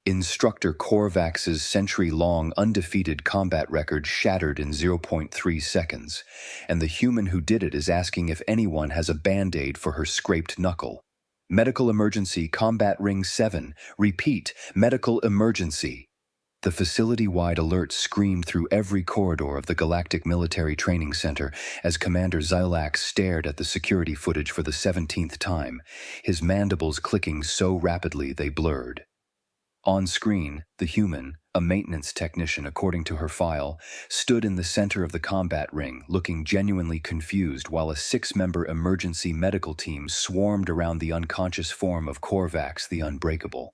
Instructor Korvax's century-long undefeated combat record shattered in zero point 0.3 seconds, and the human who did it is asking if anyone has a Band-Aid for her scraped knuckle. Medical emergency, Combat Ring 7. Repeat, medical emergency. The facility-wide alert screamed through every corridor of the Galactic Military Training Center as Commander Xilax stared at the security footage for the 17th time, his mandibles clicking so rapidly they blurred. On screen, the human, a maintenance technician according to her file, stood in the center of the combat ring, looking genuinely confused while a 6-member emergency medical team swarmed around the unconscious form of Korvax the Unbreakable.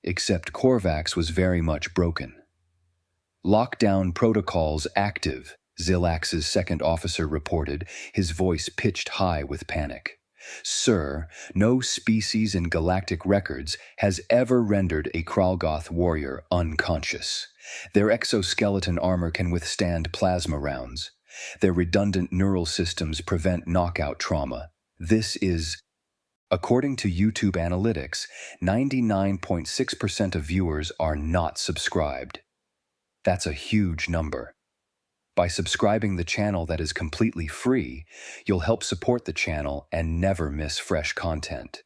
Except Korvax was very much broken. Lockdown protocols active, Xilax's second officer reported, his voice pitched high with panic. Sir, no species in galactic records has ever rendered a Kralgoth warrior unconscious. Their exoskeleton armor can withstand plasma rounds. Their redundant neural systems prevent knockout trauma. This is... According to YouTube analytics, 99.6% of viewers are not subscribed. That's a huge number. By subscribing the channel that is completely free, you'll help support the channel and never miss fresh content.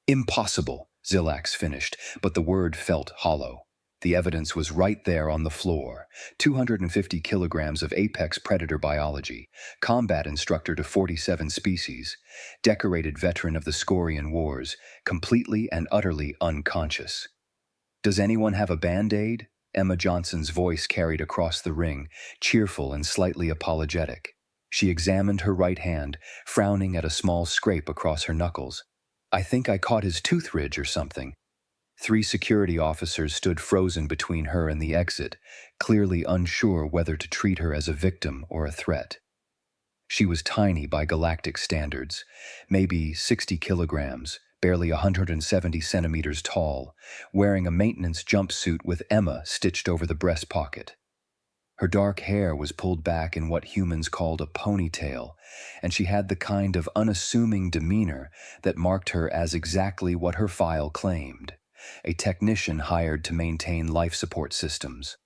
Impossible, Xilax finished, but the word felt hollow. The evidence was right there on the floor. 250 kilograms of apex predator biology, combat instructor to 47 species, decorated veteran of the Scorian Wars, completely and utterly unconscious. Does anyone have a Band-Aid? Emma Johnson's voice carried across the ring, cheerful and slightly apologetic. She examined her right hand, frowning at a small scrape across her knuckles. I think I caught his tooth ridge or something. 3 security officers stood frozen between her and the exit, clearly unsure whether to treat her as a victim or a threat. She was tiny by galactic standards, maybe 60 kilograms, barely 170 centimeters tall, wearing a maintenance jumpsuit with Emma stitched over the breast pocket. Her dark hair was pulled back in what humans called a ponytail, and she had the kind of unassuming demeanor that marked her as exactly what her file claimed, a technician hired to maintain life support systems.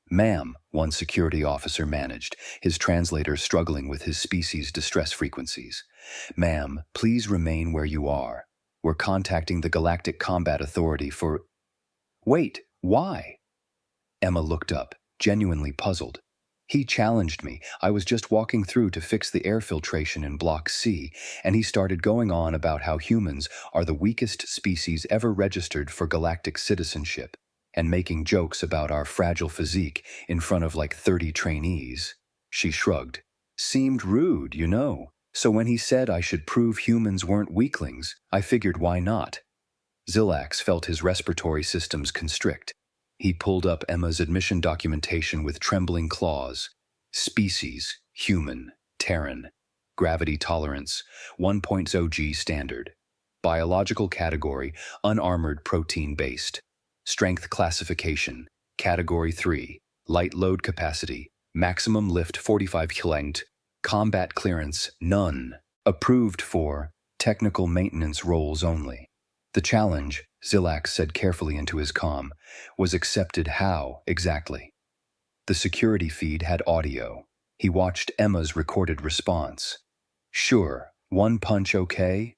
Ma'am, one security officer managed, his translator struggling with his species' distress frequencies. Ma'am, please remain where you are. We're contacting the Galactic Combat Authority for... Wait, why? Emma looked up, genuinely puzzled. He challenged me. I was just walking through to fix the air filtration in Block C, and he started going on about how humans are the weakest species ever registered for galactic citizenship, and making jokes about our fragile physique in front of like 30 trainees. She shrugged. Seemed rude, you know. So when he said I should prove humans weren't weaklings, I figured why not. Xilax felt his respiratory systems constrict. He pulled up Emma's admission documentation with trembling claws. Species, human, Terran. Gravity tolerance, 1.0 G standard. Biological category, unarmored protein-based. Strength classification, Category 3. Light load capacity, maximum lift 45 kg. Combat clearance, none. Approved for technical maintenance roles only. The challenge, Xilax said carefully into his comm, was accepted how, exactly? The security feed had audio. He watched Emma's recorded response. Sure, one punch okay?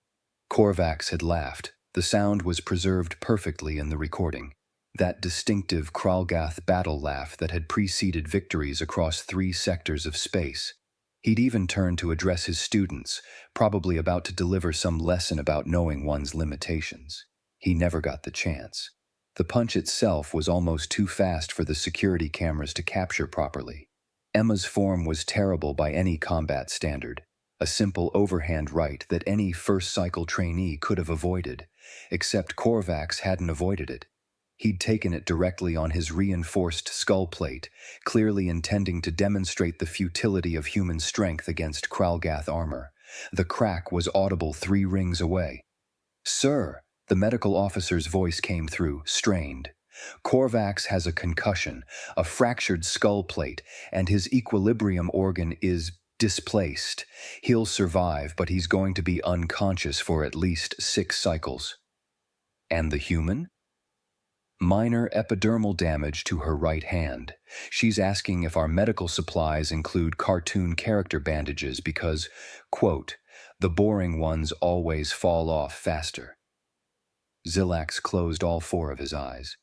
Korvax had laughed. The sound was preserved perfectly in the recording. That distinctive Kralgoth battle laugh that had preceded victories across 3 sectors of space. He'd even turned to address his students, probably about to deliver some lesson about knowing one's limitations. He never got the chance. The punch itself was almost too fast for the security cameras to capture properly. Emma's form was terrible by any combat standard, a simple overhand right that any first-cycle trainee could have avoided, except Korvax hadn't avoided it. He'd taken it directly on his reinforced skull plate, clearly intending to demonstrate the futility of human strength against Kralgoth armor. The crack was audible 3 rings away. Sir, the medical officer's voice came through, strained. Korvax has a concussion, a fractured skull plate, and his equilibrium organ is displaced. He'll survive, but he's going to be unconscious for at least 6 cycles. And the human? Minor epidermal damage to her right hand. She's asking if our medical supplies include cartoon character bandages because, quote, the boring ones always fall off faster. Xilax closed all four of his eyes.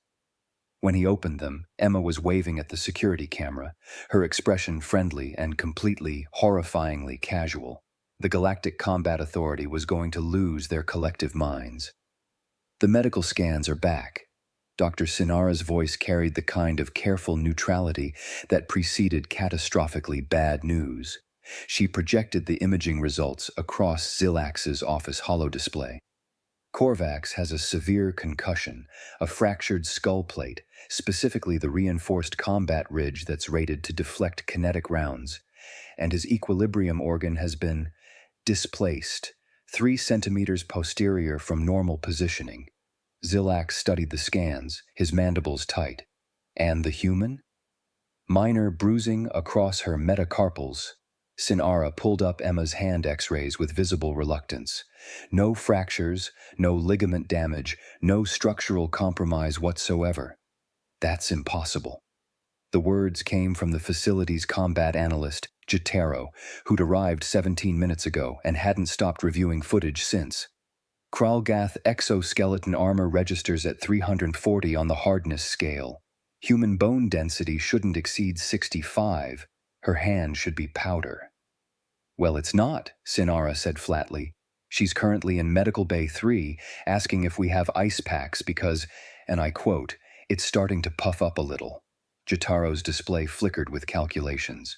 When he opened them, Emma was waving at the security camera, her expression friendly and completely, horrifyingly casual. The Galactic Combat Authority was going to lose their collective minds. The medical scans are back. Dr. Sinara's voice carried the kind of careful neutrality that preceded catastrophically bad news. She projected the imaging results across Xilax's office holodisplay. Korvax has a severe concussion, a fractured skull plate, specifically the reinforced combat ridge that's rated to deflect kinetic rounds, and his equilibrium organ has been displaced, 3 centimeters posterior from normal positioning. Xilax studied the scans, his mandibles tight. And the human? Minor bruising across her metacarpals. Sinara pulled up Emma's hand x-rays with visible reluctance. No fractures, no ligament damage, no structural compromise whatsoever. That's impossible. The words came from the facility's combat analyst, Jotaro, who'd arrived 17 minutes ago and hadn't stopped reviewing footage since. Kralgath exoskeleton armor registers at 340 on the hardness scale. Human bone density shouldn't exceed 65. Her hand should be powder. Well, it's not, Sinara said flatly. She's currently in Medical Bay 3, asking if we have ice packs because, and I quote, it's starting to puff up a little. Jotaro's display flickered with calculations.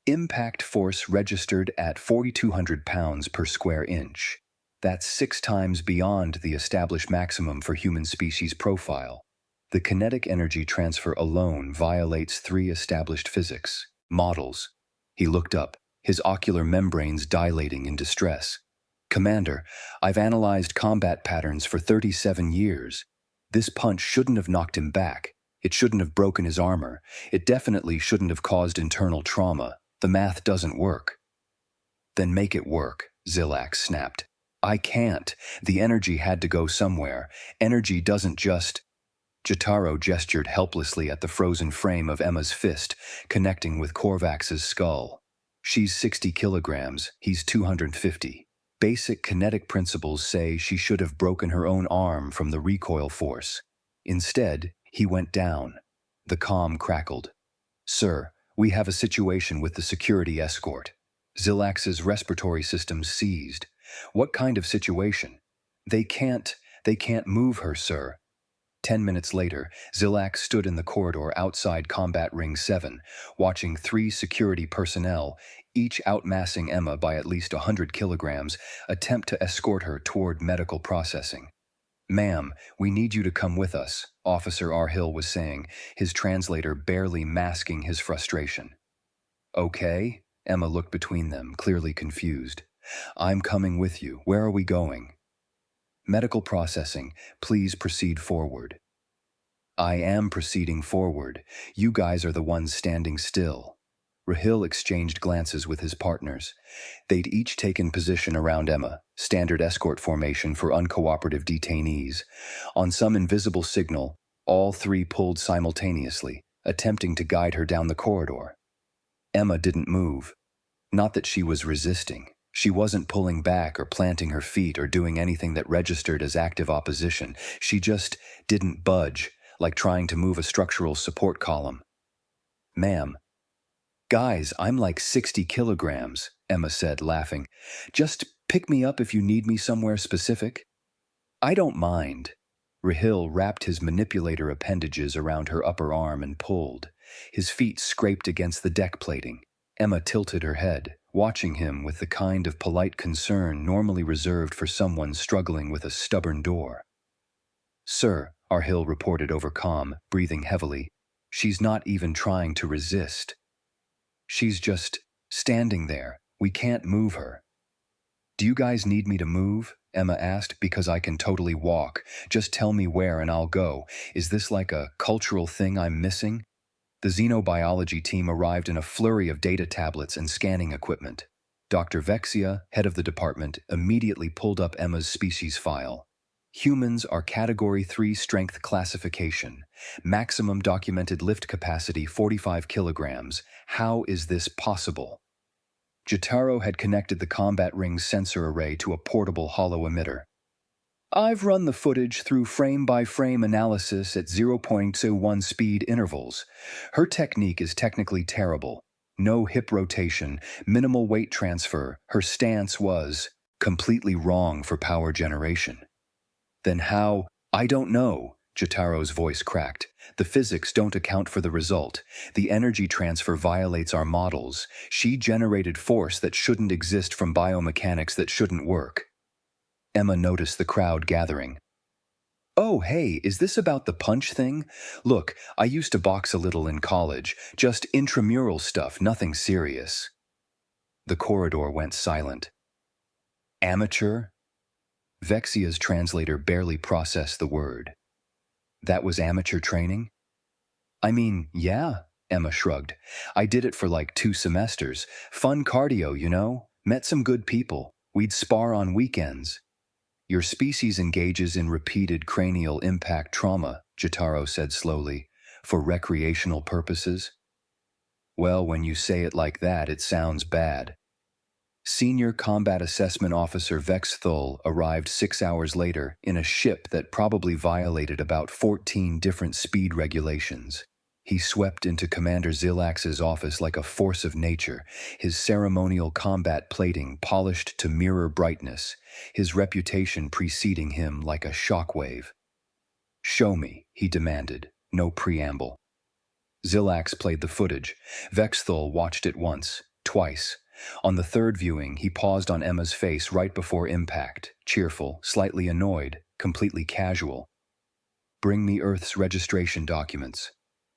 Impact force registered at 4,200 pounds per square inch. That's 6 times beyond the established maximum for human species profile. The kinetic energy transfer alone violates 3 established physics models. He looked up, his ocular membranes dilating in distress. Commander, I've analyzed combat patterns for 37 years. This punch shouldn't have knocked him back. It shouldn't have broken his armor. It definitely shouldn't have caused internal trauma. The math doesn't work. Then make it work, Xilax snapped. I can't. The energy had to go somewhere. Energy doesn't just... Jotaro gestured helplessly at the frozen frame of Emma's fist, connecting with Korvax's skull. She's 60 kilograms, he's 250. Basic kinetic principles say she should have broken her own arm from the recoil force. Instead, he went down. The comm crackled. Sir, we have a situation with the security escort. Xilax's respiratory system seized. What kind of situation? They can't move her, sir. 10 minutes later, Xilax stood in the corridor outside Combat Ring 7, watching 3 security personnel, each outmassing Emma by at least 100 kilograms, attempt to escort her toward medical processing. Ma'am, we need you to come with us, Officer Arhill was saying, his translator barely masking his frustration. Okay, Emma looked between them, clearly confused. I'm coming with you. Where are we going? Medical processing. Please proceed forward. I am proceeding forward. You guys are the ones standing still. Rahil exchanged glances with his partners. They'd each taken position around Emma, standard escort formation for uncooperative detainees. On some invisible signal, all 3 pulled simultaneously, attempting to guide her down the corridor. Emma didn't move. Not that she was resisting. She wasn't pulling back or planting her feet or doing anything that registered as active opposition. She just didn't budge, like trying to move a structural support column. Ma'am. Guys, I'm like 60 kilograms, Emma said, laughing. Just pick me up if you need me somewhere specific. I don't mind. Rahil wrapped his manipulator appendages around her upper arm and pulled. His feet scraped against the deck plating. Emma tilted her head, watching him with the kind of polite concern normally reserved for someone struggling with a stubborn door. Sir, Arhill reported over comm, breathing heavily, she's not even trying to resist. She's just standing there. We can't move her. Do you guys need me to move? Emma asked, because I can totally walk. Just tell me where and I'll go. Is this like a cultural thing I'm missing? The xenobiology team arrived in a flurry of data tablets and scanning equipment. Dr. Vexia, head of the department, immediately pulled up Emma's species file. Humans are Category 3 strength classification. Maximum documented lift capacity 45 kilograms. How is this possible? Jotaro had connected the combat ring's sensor array to a portable hollow emitter. I've run the footage through frame-by-frame analysis at 0.01 speed intervals. Her technique is technically terrible. No hip rotation, minimal weight transfer. Her stance was completely wrong for power generation. Then how? I don't know. Jotaro's voice cracked. The physics don't account for the result. The energy transfer violates our models. She generated force that shouldn't exist from biomechanics that shouldn't work. Emma noticed the crowd gathering. Oh, hey, is this about the punch thing? Look, I used to box a little in college. Just intramural stuff, nothing serious. The corridor went silent. Amateur? Vexia's translator barely processed the word. That was amateur training? I mean, yeah, Emma shrugged. I did it for like 2 semesters. Fun cardio, you know? Met some good people. We'd spar on weekends. Your species engages in repeated cranial impact trauma, Jotaro said slowly, for recreational purposes. Well, when you say it like that, it sounds bad. Senior Combat Assessment Officer Vex Thul arrived 6 hours later in a ship that probably violated about 14 different speed regulations. He swept into Commander Zilax's office like a force of nature, his ceremonial combat plating polished to mirror brightness, his reputation preceding him like a shockwave. Show me, he demanded, no preamble. Zilax played the footage. Vex Thul watched it once, twice. On the third viewing, he paused on Emma's face right before impact, cheerful, slightly annoyed, completely casual. Bring me Earth's registration documents.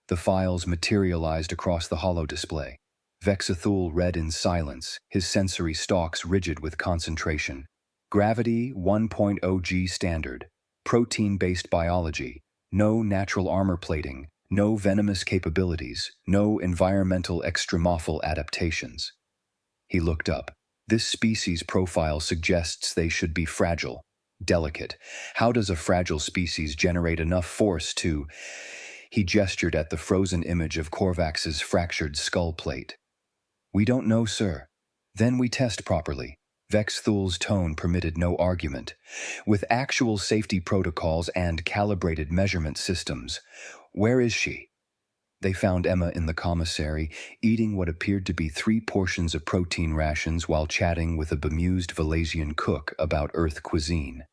The files materialized across the holo display. Vexathul read in silence, his sensory stalks rigid with concentration. Gravity 1.0 G standard. Protein-based biology. No natural armor plating. No venomous capabilities. No environmental extremophile adaptations. He looked up. This species profile suggests they should be fragile, delicate. How does a fragile species generate enough force to... He gestured at the frozen image of Korvax's fractured skull plate. We don't know, sir. Then we test properly. Vex Thul's tone permitted no argument. With actual safety protocols and calibrated measurement systems. Where is she? They found Emma in the commissary, eating what appeared to be 3 portions of protein rations while chatting with a bemused Valasian cook about Earth cuisine.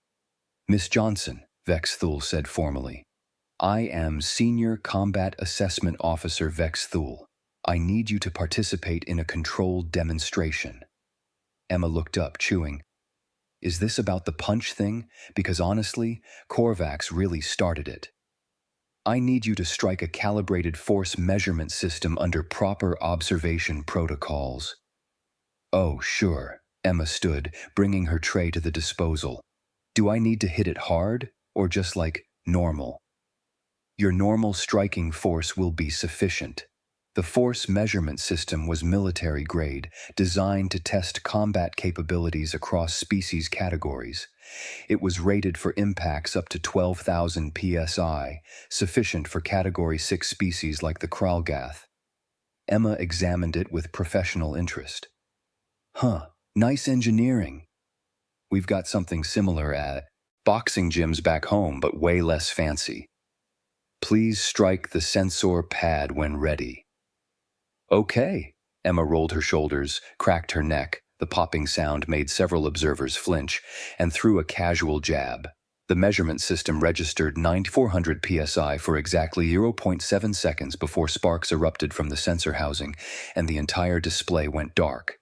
Miss Johnson, Vex Thul said formally. I am Senior Combat Assessment Officer Vex Thul. I need you to participate in a controlled demonstration. Emma looked up, chewing. Is this about the punch thing? Because honestly, Korvax really started it. I need you to strike a calibrated force measurement system under proper observation protocols. Oh, sure. Emma stood, bringing her tray to the disposal. Do I need to hit it hard, or just like normal? Your normal striking force will be sufficient. The force measurement system was military grade, designed to test combat capabilities across species categories. It was rated for impacts up to 12,000 psi, sufficient for Category 6 species like the Kralgath. Emma examined it with professional interest. Huh, nice engineering. We've got something similar at boxing gyms back home, but way less fancy. Please strike the sensor pad when ready. Okay. Emma rolled her shoulders, cracked her neck. The popping sound made several observers flinch, and threw a casual jab. The measurement system registered 9,400 psi for exactly 0.7 seconds before sparks erupted from the sensor housing, and the entire display went dark.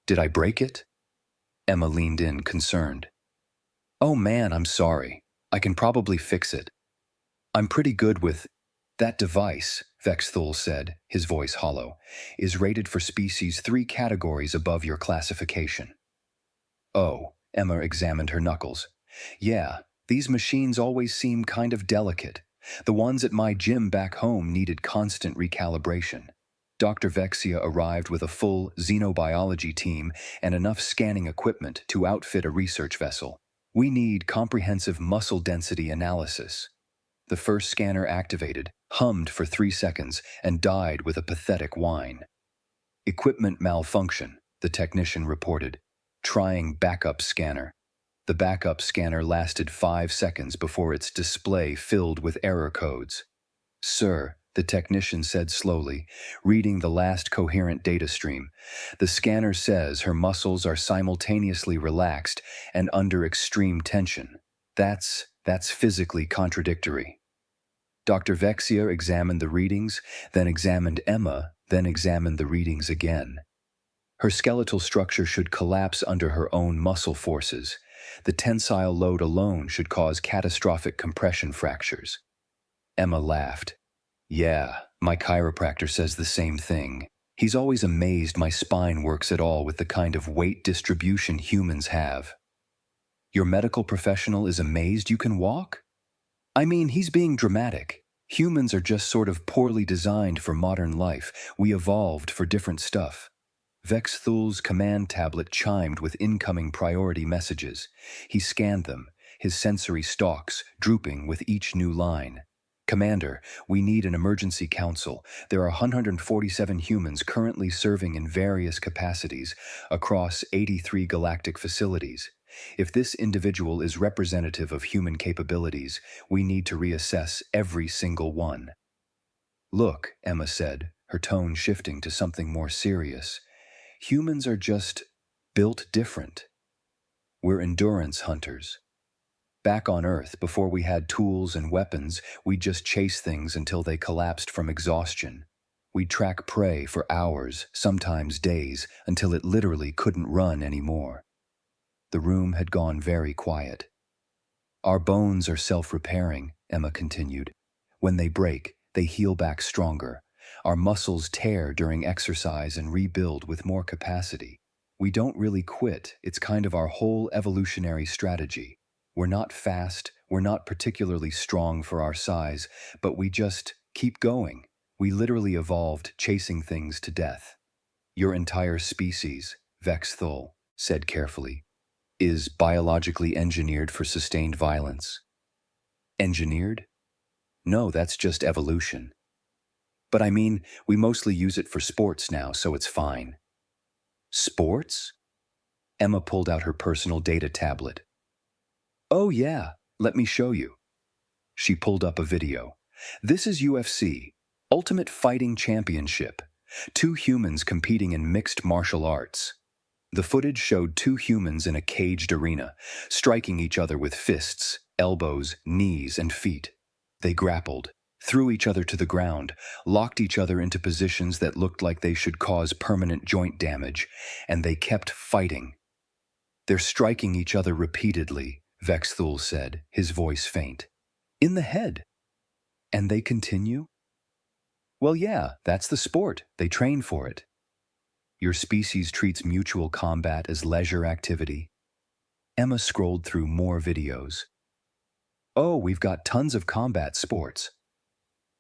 Did I break it? Emma leaned in, concerned. Oh man, I'm sorry. I can probably fix it. I'm pretty good with... That device, Vex Thul said, his voice hollow, is rated for species 3 categories above your classification. Oh, Emma examined her knuckles. Yeah, these machines always seem kind of delicate. The ones at my gym back home needed constant recalibration. Dr. Vexia arrived with a full xenobiology team and enough scanning equipment to outfit a research vessel. We need comprehensive muscle density analysis. The first scanner activated, hummed for 3 seconds, and died with a pathetic whine. Equipment malfunction, the technician reported. Trying backup scanner. The backup scanner lasted 5 seconds before its display filled with error codes. Sir, the technician said slowly, reading the last coherent data stream, the scanner says her muscles are simultaneously relaxed and under extreme tension. That's physically contradictory. Dr. Vexia examined the readings, then examined Emma, then examined the readings again. Her skeletal structure should collapse under her own muscle forces. The tensile load alone should cause catastrophic compression fractures. Emma laughed. Yeah, my chiropractor says the same thing. He's always amazed my spine works at all with the kind of weight distribution humans have. Your medical professional is amazed you can walk? I mean, he's being dramatic. Humans are just sort of poorly designed for modern life. We evolved for different stuff. Vex Thul's command tablet chimed with incoming priority messages. He scanned them, his sensory stalks drooping with each new line. Commander, we need an emergency council. There are 147 humans currently serving in various capacities across 83 galactic facilities. If this individual is representative of human capabilities, we need to reassess every single one. Look, Emma said, her tone shifting to something more serious. Humans are just built different. We're endurance hunters. Back on Earth, before we had tools and weapons, we'd just chase things until they collapsed from exhaustion. We'd track prey for hours, sometimes days, until it literally couldn't run anymore. The room had gone very quiet. Our bones are self-repairing, Emma continued. When they break, they heal back stronger. Our muscles tear during exercise and rebuild with more capacity. We don't really quit, it's kind of our whole evolutionary strategy. We're not fast, we're not particularly strong for our size, but we just keep going. We literally evolved chasing things to death. Your entire species, Vex Thul said carefully, is biologically engineered for sustained violence. Engineered? No, that's just evolution. But I mean, we mostly use it for sports now, so it's fine. Sports? Emma pulled out her personal data tablet. Oh yeah, let me show you. She pulled up a video. This is UFC, Ultimate Fighting Championship. 2 humans competing in mixed martial arts. The footage showed 2 humans in a caged arena, striking each other with fists, elbows, knees, and feet. They grappled, threw each other to the ground, locked each other into positions that looked like they should cause permanent joint damage, and they kept fighting. They're striking each other repeatedly, Vex Thul said, his voice faint. In the head. And they continue? Well, yeah, that's the sport. They train for it. Your species treats mutual combat as leisure activity. Emma scrolled through more videos. Oh, we've got tons of combat sports.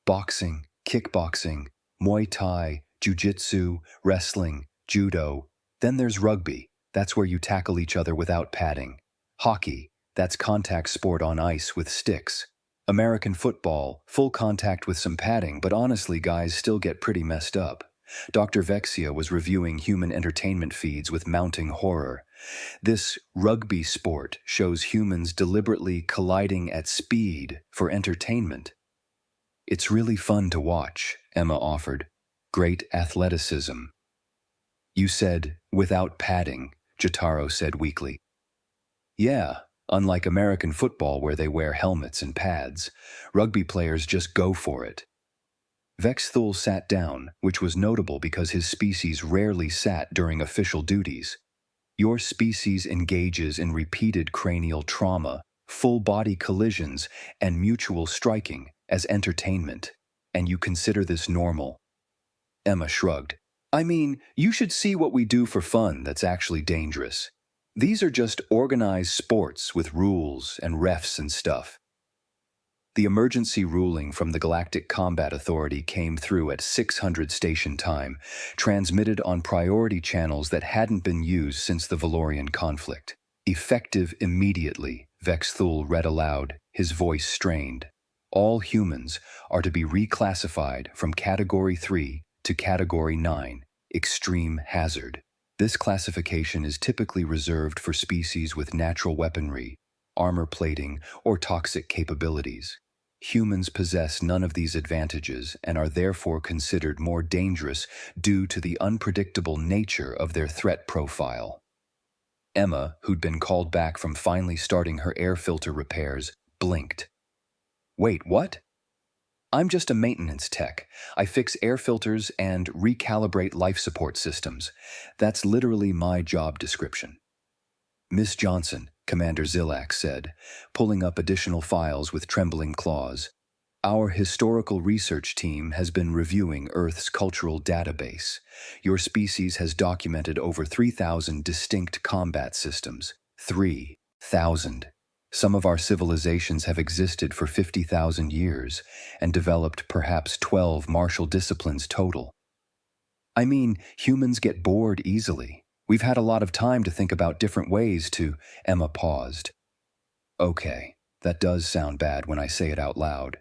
Boxing, kickboxing, Muay Thai, jiu-jitsu, wrestling, judo. Then there's rugby. That's where you tackle each other without padding. Hockey. That's contact sport on ice with sticks. American football, full contact with some padding, but honestly, guys still get pretty messed up. Dr. Vexia was reviewing human entertainment feeds with mounting horror. This rugby sport shows humans deliberately colliding at speed for entertainment. It's really fun to watch, Emma offered. Great athleticism. You said, without padding, Jotaro said weakly. Yeah, unlike American football where they wear helmets and pads, rugby players just go for it. Vex Thul sat down, which was notable because his species rarely sat during official duties. Your species engages in repeated cranial trauma, full-body collisions, and mutual striking as entertainment, and you consider this normal. Emma shrugged. I mean, you should see what we do for fun that's actually dangerous. These are just organized sports with rules and refs and stuff. The emergency ruling from the Galactic Combat Authority came through at 600 station time, transmitted on priority channels that hadn't been used since the Valorian conflict. Effective immediately, Vexthul read aloud, his voice strained. All humans are to be reclassified from Category 3 to Category 9, Extreme Hazard. This classification is typically reserved for species with natural weaponry, armor plating, or toxic capabilities. Humans possess none of these advantages and are therefore considered more dangerous due to the unpredictable nature of their threat profile. Emma, who'd been called back from finally starting her air filter repairs, blinked. Wait, what? I'm just a maintenance tech. I fix air filters and recalibrate life support systems. That's literally my job description. Miss Johnson, Commander Zilak said, pulling up additional files with trembling claws. Our historical research team has been reviewing Earth's cultural database. Your species has documented over 3,000 distinct combat systems. 3,000. Some of our civilizations have existed for 50,000 years and developed perhaps 12 martial disciplines total. I mean, humans get bored easily. We've had a lot of time to think about different ways to... Emma paused. Okay, that does sound bad when I say it out loud.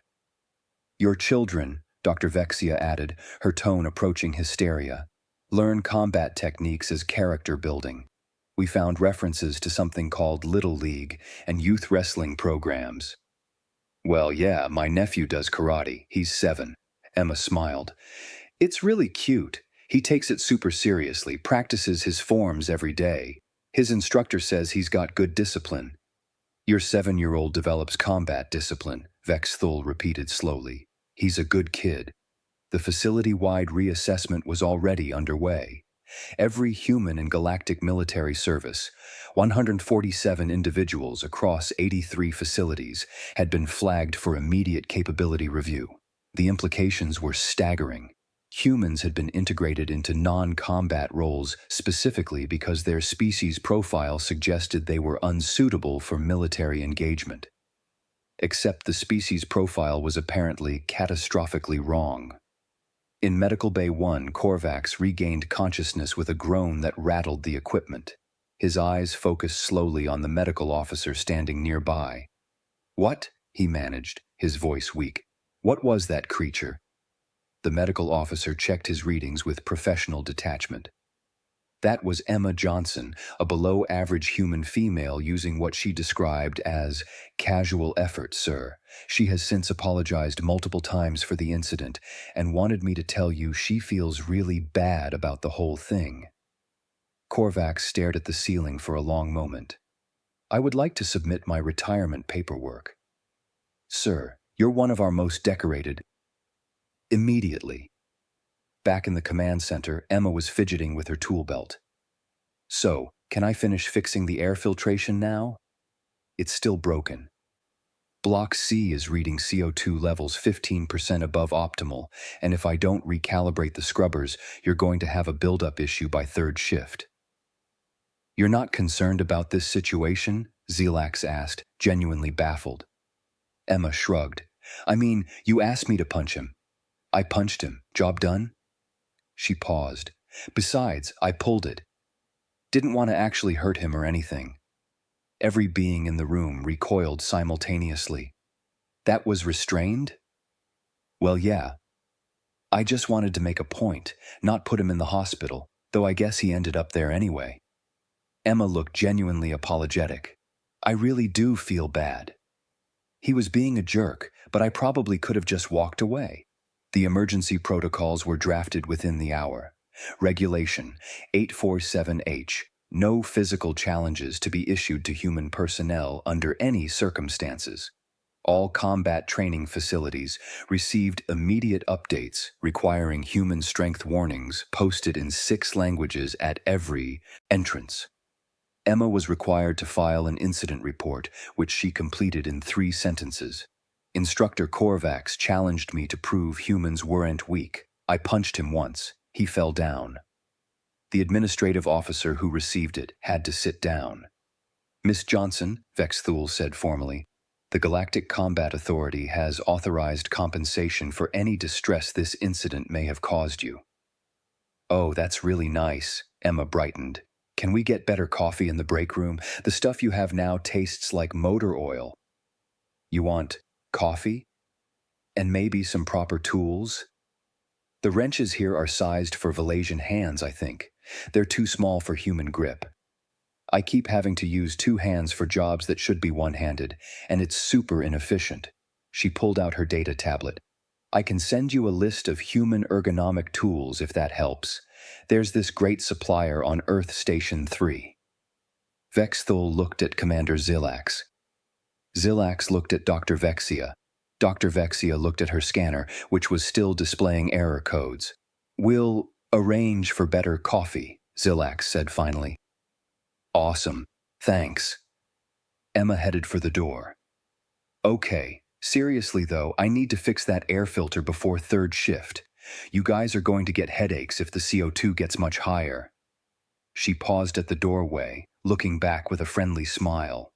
Your children, Dr. Vexia added, her tone approaching hysteria, learn combat techniques as character building. We found references to something called Little League and youth wrestling programs. Well, yeah, my nephew does karate. He's 7. Emma smiled. It's really cute. He takes it super seriously, practices his forms every day. His instructor says he's got good discipline. Your 7-year-old develops combat discipline, Vexthul repeated slowly. He's a good kid. The facility-wide reassessment was already underway. Every human in galactic military service, 147 individuals across 83 facilities, had been flagged for immediate capability review. The implications were staggering. Humans had been integrated into non-combat roles specifically because their species profile suggested they were unsuitable for military engagement. Except the species profile was apparently catastrophically wrong. In Medical Bay 1, Korvax regained consciousness with a groan that rattled the equipment. His eyes focused slowly on the medical officer standing nearby. What? He managed, his voice weak. What was that creature? The medical officer checked his readings with professional detachment. That was Emma Johnson, a below-average human female using what she described as casual effort, sir. She has since apologized multiple times for the incident and wanted me to tell you she feels really bad about the whole thing. Korvax stared at the ceiling for a long moment. I would like to submit my retirement paperwork. Sir, you're one of our most decorated. Immediately. Back in the command center, Emma was fidgeting with her tool belt. So, can I finish fixing the air filtration now? It's still broken. Block C is reading CO2 levels 15% above optimal, and if I don't recalibrate the scrubbers, you're going to have a buildup issue by 3rd shift. You're not concerned about this situation? Zelax asked, genuinely baffled. Emma shrugged. I mean, you asked me to punch him. I punched him. Job done? She paused. Besides, I pulled it. Didn't want to actually hurt him or anything. Every being in the room recoiled simultaneously. That was restrained? Well, yeah. I just wanted to make a point, not put him in the hospital, though I guess he ended up there anyway. Emma looked genuinely apologetic. I really do feel bad. He was being a jerk, but I probably could have just walked away. The emergency protocols were drafted within the hour. Regulation 847H. No physical challenges to be issued to human personnel under any circumstances. All combat training facilities received immediate updates requiring human strength warnings posted in 6 languages at every entrance. Emma was required to file an incident report, which she completed in 3 sentences. Instructor Korvax challenged me to prove humans weren't weak. I punched him once. He fell down. The administrative officer who received it had to sit down. Miss Johnson, Vexthul said formally, the Galactic Combat Authority has authorized compensation for any distress this incident may have caused you. Oh, that's really nice, Emma brightened. Can we get better coffee in the break room? The stuff you have now tastes like motor oil. You want coffee? And maybe some proper tools? The wrenches here are sized for Valasian hands, I think. They're too small for human grip. I keep having to use two hands for jobs that should be one-handed, and it's super inefficient. She pulled out her data tablet. I can send you a list of human ergonomic tools if that helps. There's this great supplier on Earth Station 3. Vexthul looked at Commander Zilax. Zilax looked at Dr. Vexia. Dr. Vexia looked at her scanner, which was still displaying error codes. "We'll arrange for better coffee," Zilax said finally. "Awesome. Thanks." Emma headed for the door. "Okay, seriously though, I need to fix that air filter before third shift. You guys are going to get headaches if the CO2 gets much higher." She paused at the doorway, looking back with a friendly smile.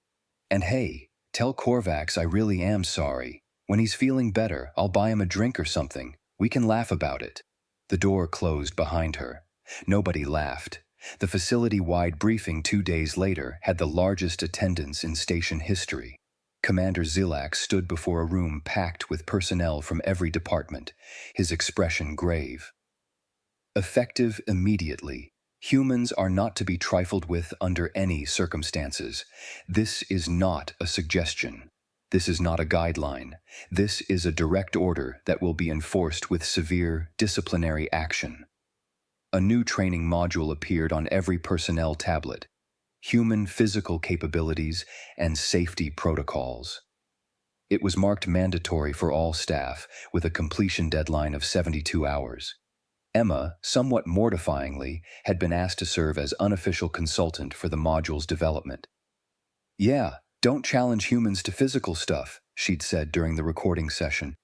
"And hey, tell Korvax I really am sorry. When he's feeling better, I'll buy him a drink or something. We can laugh about it." The door closed behind her. Nobody laughed. The facility-wide briefing 2 days later had the largest attendance in station history. Commander Zilax stood before a room packed with personnel from every department, his expression grave. "Effective immediately. Humans are not to be trifled with under any circumstances. This is not a suggestion. This is not a guideline. This is a direct order that will be enforced with severe disciplinary action." A new training module appeared on every personnel tablet: human physical capabilities and safety protocols. It was marked mandatory for all staff, with a completion deadline of 72 hours. Emma, somewhat mortifyingly, had been asked to serve as unofficial consultant for the module's development. "Yeah, don't challenge humans to physical stuff," she'd said during the recording session.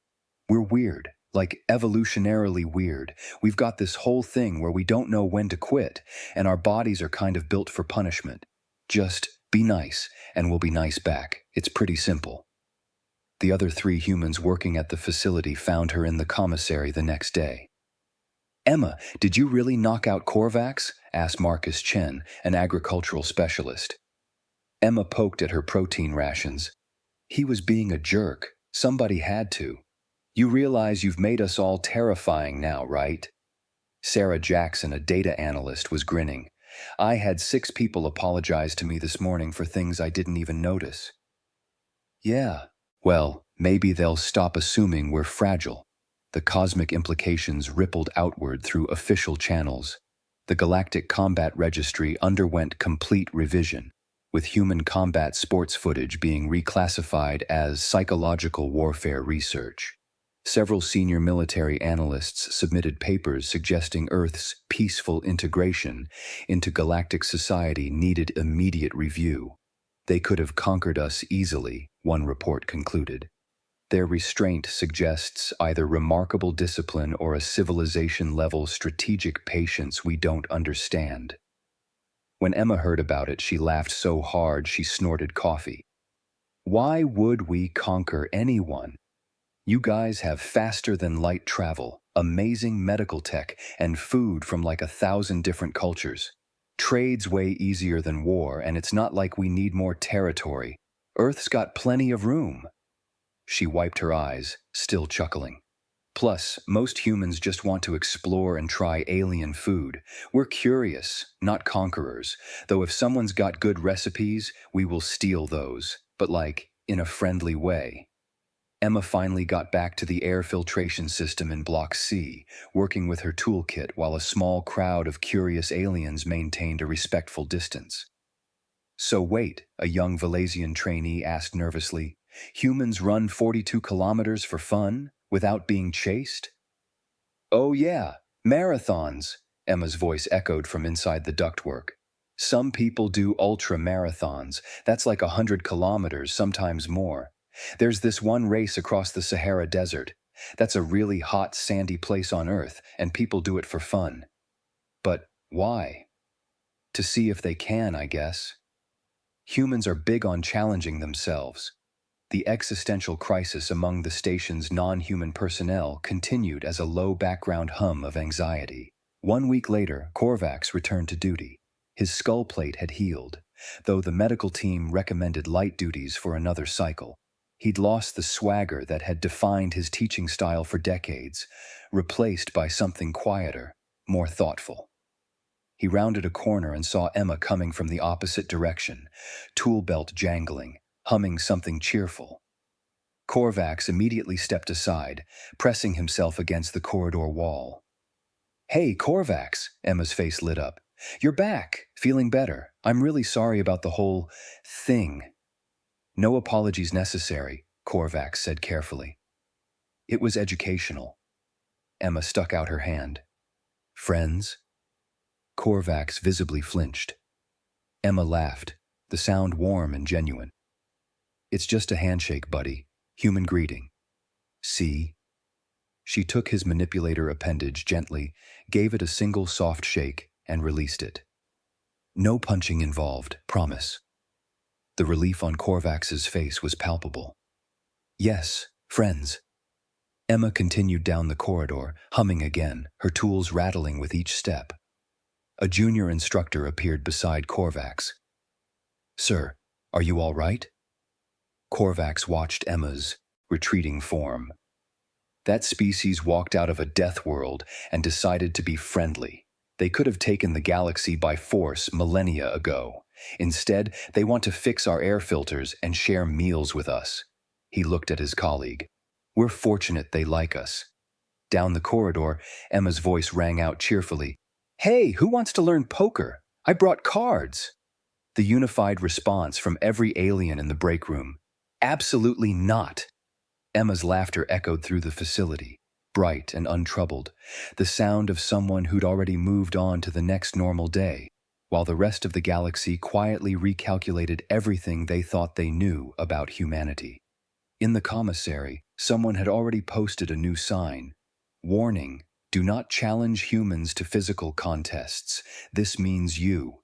"We're weird, like evolutionarily weird. We've got this whole thing where we don't know when to quit, and our bodies are kind of built for punishment. Just be nice, and we'll be nice back. It's pretty simple." The other 3 humans working at the facility found her in the commissary the next day. "Emma, did you really knock out Korvax?" asked Marcus Chen, an agricultural specialist. Emma poked at her protein rations. "He was being a jerk. Somebody had to. You realize you've made us all terrifying now, right?" Sarah Jackson, a data analyst, was grinning. "I had 6 people apologize to me this morning for things I didn't even notice." "Yeah, well, maybe they'll stop assuming we're fragile." The cosmic implications rippled outward through official channels. The Galactic Combat Registry underwent complete revision, with human combat sports footage being reclassified as psychological warfare research. Several senior military analysts submitted papers suggesting Earth's peaceful integration into galactic society needed immediate review. "They could have conquered us easily," one report concluded. "Their restraint suggests either remarkable discipline or a civilization-level strategic patience we don't understand." When Emma heard about it, she laughed so hard she snorted coffee. "Why would we conquer anyone? You guys have faster-than-light travel, amazing medical tech, and food from like 1,000 different cultures. Trade's way easier than war, and it's not like we need more territory. Earth's got plenty of room." She wiped her eyes, still chuckling. "Plus, most humans just want to explore and try alien food. We're curious, not conquerors, though if someone's got good recipes, we will steal those, but like, in a friendly way." Emma finally got back to the air filtration system in Block C, working with her toolkit while a small crowd of curious aliens maintained a respectful distance. "So wait," a young Valasian trainee asked nervously, "humans run 42 kilometers for fun, without being chased?" "Oh yeah, marathons," Emma's voice echoed from inside the ductwork. "Some people do ultra-marathons. That's like 100 kilometers, sometimes more. There's this one race across the Sahara Desert. That's a really hot, sandy place on Earth, and people do it for fun. But why? To see if they can, I guess. Humans are big on challenging themselves." The existential crisis among the station's non-human personnel continued as a low background hum of anxiety. 1 week later, Korvax returned to duty. His skull plate had healed, though the medical team recommended light duties for another cycle. He'd lost the swagger that had defined his teaching style for decades, replaced by something quieter, more thoughtful. He rounded a corner and saw Emma coming from the opposite direction, tool belt jangling, humming something cheerful. Korvax immediately stepped aside, pressing himself against the corridor wall. "Hey, Korvax," Emma's face lit up. "You're back, feeling better. I'm really sorry about the whole thing." "No apologies necessary," Korvax said carefully. "It was educational." Emma stuck out her hand. "Friends?" Korvax visibly flinched. Emma laughed, the sound warm and genuine. "It's just a handshake, buddy. Human greeting. See?" She took his manipulator appendage gently, gave it a single soft shake, and released it. "No punching involved, promise." The relief on Korvax's face was palpable. "Yes, friends." Emma continued down the corridor, humming again, her tools rattling with each step. A junior instructor appeared beside Korvax. "Sir, are you all right?" Korvax watched Emma's retreating form. That species walked out of a death world and decided to be friendly. They could have taken the galaxy by force millennia ago. Instead, they want to fix our air filters and share meals with us. He looked at his colleague. "We're fortunate they like us." Down the corridor, Emma's voice rang out cheerfully. "Hey, who wants to learn poker? I brought cards." The unified response from every alien in the break room. "Absolutely not." Emma's laughter echoed through the facility, bright and untroubled, the sound of someone who'd already moved on to the next normal day, while the rest of the galaxy quietly recalculated everything they thought they knew about humanity. In the commissary, someone had already posted a new sign. "Warning, do not challenge humans to physical contests. This means you."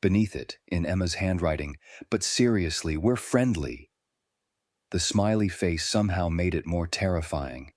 Beneath it, in Emma's handwriting, "But seriously, we're friendly." The smiley face somehow made it more terrifying.